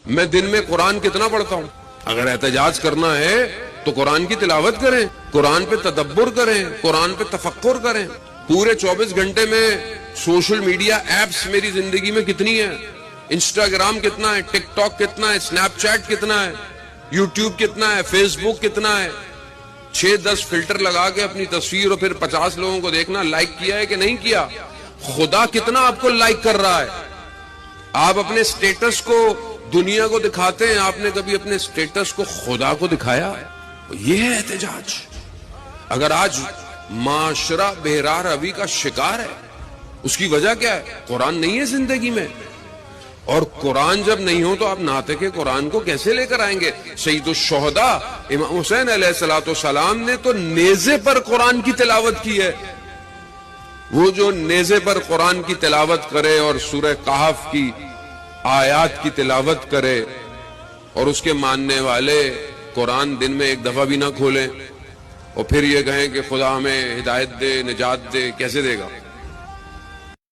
میں دن میں قرآن کتنا پڑھتا ہوں؟ اگر احتجاج کرنا ہے تو قرآن کی تلاوت کریں، قرآن پہ تدبر کریں، قرآن پہ تفکر کریں۔ پورے 24 گھنٹے میں سوشل میڈیا ایپس میری زندگی میں کتنی ہیں؟ انسٹاگرام کتنا ہے، ٹک ٹاک کتنا ہے، سنیپ چیٹ کتنا ہے، یوٹیوب کتنا ہے، فیس بک کتنا ہے؟ 6-10 فلٹر لگا کے اپنی تصویر اور پھر 50 لوگوں کو دیکھنا لائک کیا ہے کہ نہیں کیا۔ خدا کتنا آپ کو لائک کر رہا ہے؟ آپ اپنے سٹیٹس کو دنیا کو دکھاتے ہیں، آپ نے کبھی اپنے سٹیٹس کو خدا کو دکھایا؟ یہ ہے احتجاج۔ اگر آج معاشرہ بہرا روی کا شکار ہے، اس کی وجہ کیا ہے؟ قرآن نہیں ہے زندگی میں، اور قرآن جب نہیں ہو تو آپ ناطق قرآن کو کیسے لے کر آئیں گے؟ سید الشہداء امام حسین علیہ السلام نے تو نیزے پر قرآن کی تلاوت کی ہے۔ وہ جو نیزے پر قرآن کی تلاوت کرے اور سورہ کہف کی آیات کی تلاوت کرے اور اس کے ماننے والے قرآن دن میں ایک دفعہ بھی نہ کھولیں اور پھر یہ کہیں کہ خدا ہمیں ہدایت دے، نجات دے، کیسے دے گا؟